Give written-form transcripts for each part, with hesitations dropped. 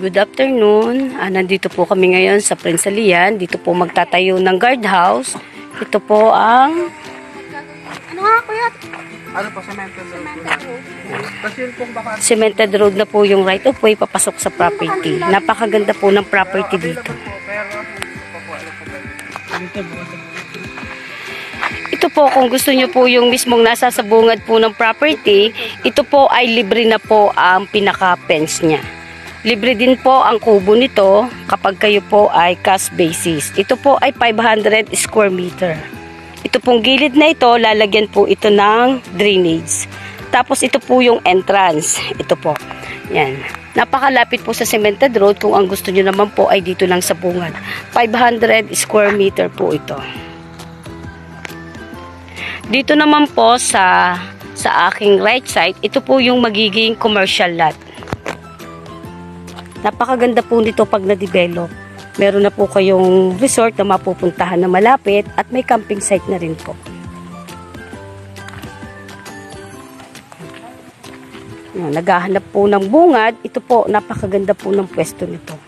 Good afternoon. Nandito po kami ngayon sa Prinsalian. Dito po magtatayo ng guardhouse. Ito po ang... Ano nga kuya? Ano po, cemented road? Kasi yun pong baka... Cemented road na po yung right of way papasok sa property. Napakaganda po ng property dito. Ito po, kung gusto nyo po yung mismong nasa sa bungad po ng property, ito po ay libre na po ang pinaka-fence niya. Libre din po ang kubo nito kapag kayo po ay cash basis. Ito po ay 500 square meter. Ito pong gilid na ito, lalagyan po ito ng drainage. Tapos ito po yung entrance. Ito po. Yan. Napakalapit po sa cemented road. Kung ang gusto nyo naman po ay dito lang sa bungad. 500 square meter po ito. Dito naman po sa aking right side, ito po yung magiging commercial lot. Napakaganda po nito pag na-develop. Meron na po kayong resort na mapupuntahan na malapit at may camping site na rin po. Naghahanap po ng bungad. Ito po, napakaganda po ng pwesto nito.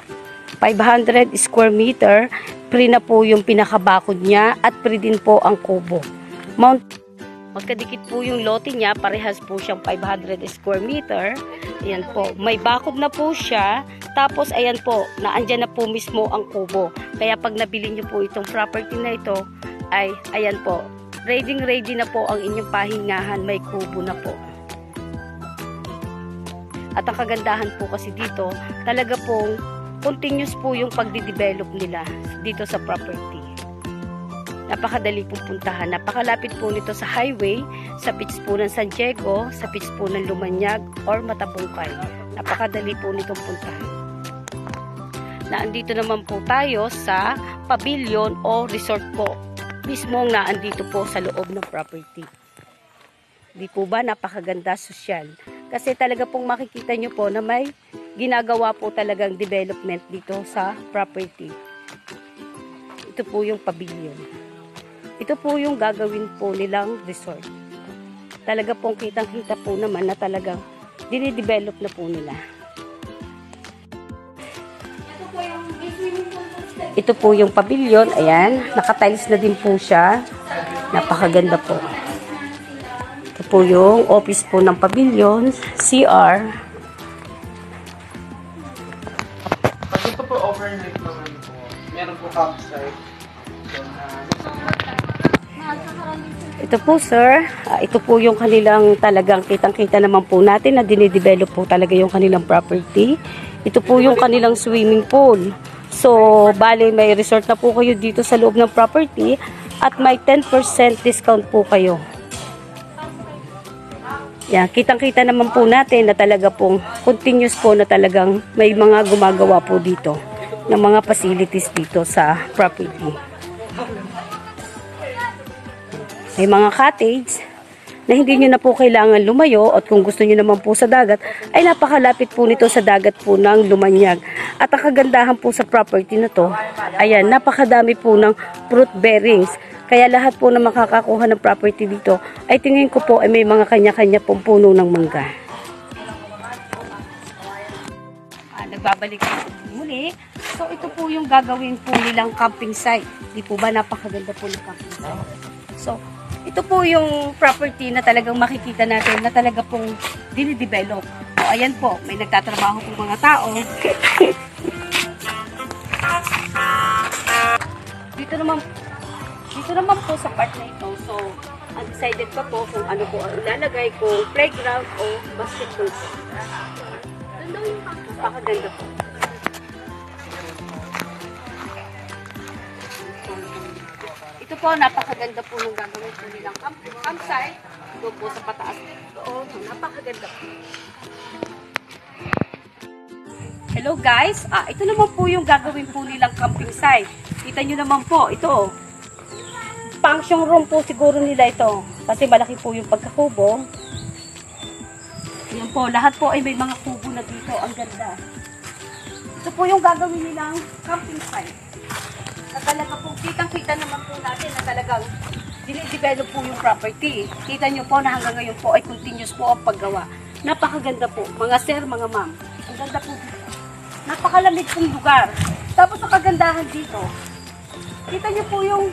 500 square meter, free na po yung pinakabakod niya at free din po ang kubo. Magkadikit po yung lote niya, parehas po siyang 500 square meter. Ayan po, may bakod na po siya. Tapos ayan po, naandyan na po mismo ang kubo. Kaya pag nabili niyo po itong property na ito, ay ayan po, ready na po ang inyong pahingahan, may kubo na po. At ang kagandahan po kasi dito, talaga pong continuous po yung pagdidevelop nila dito sa property. Napakadali pong puntahan. Napakalapit po nito sa highway, sa pitch po ng San Diego, sa pitch po ng Lumanyag, or Matabungkay. Napakadali po nitong puntahan. Naandito naman po tayo sa pavilion o resort po. Mismong naandito po sa loob ng property. Di po ba napakaganda, sosyal? Kasi talaga pong makikita nyo po na may ginagawa po talagang development dito sa property. Ito po yung pavilion. Ito po yung gagawin po nilang resort. Talaga pong kitang-kita po naman na talagang dinidevelop na po nila. Ito po yung pavilion. Ayan, nakatiles na din po siya. Napakaganda po. Ito po yung office po ng pavilion, CR. Pag ito po overnight naman po, meron po campsite. Ito po sir, ito po yung kanilang talagang kitang-kita naman po natin na dinidevelop po talaga yung kanilang property. Ito po yung kanilang swimming pool. So, bale may resort na po kayo dito sa loob ng property at may 10% discount po kayo. Yan, kitang-kita naman po natin na talaga pong continuous po na talagang may mga gumagawa po dito ng mga facilities dito sa property. May mga cottage na hindi nyo na po kailangan lumayo at kung gusto nyo naman po sa dagat, ay napakalapit po nito sa dagat po ng Lumanyag. At ang kagandahan po sa property na to, ayan, napakadami po ng fruit bearings. Kaya lahat po na makakakuha ng property dito, ay tingin ko po ay may mga kanya-kanya pong puno ng mangga. Nagbabalik po muli. So ito po yung gagawin po nilang camping site. Di po ba napakaganda po ng camping site? So, ito po yung property na talagang makikita natin na talaga pong dinidevelop. So, ayan po, may nagtatrabaho pong mga tao. Dito naman po sa part na ito. So, undecided pa po kung ano po ang ilalagay, kung playground o basketball po. Napakaganda po. Ito po, napakaganda po ng gagawin po nilang campsite. Doon po sa pataas. Doon, napakaganda po. Hello guys, ito naman po yung gagawin po nilang camping site. Kita nyo naman po, ito. Function room po siguro nila ito. Kasi malaki po yung pagkakubo. Yan po, lahat po ay may mga kubo na dito. Ang ganda. Ito po yung gagawin nilang camping site. Na talaga po, kitang-kita naman po natin na talagang dinidevelop po yung property. Kita nyo po na hanggang ngayon po ay continuous po ang paggawa. Napakaganda po. Mga sir, mga ma'am. Ang ganda po dito. napakalamig pong lugar. Tapos ang kagandahan dito, kita niyo po yung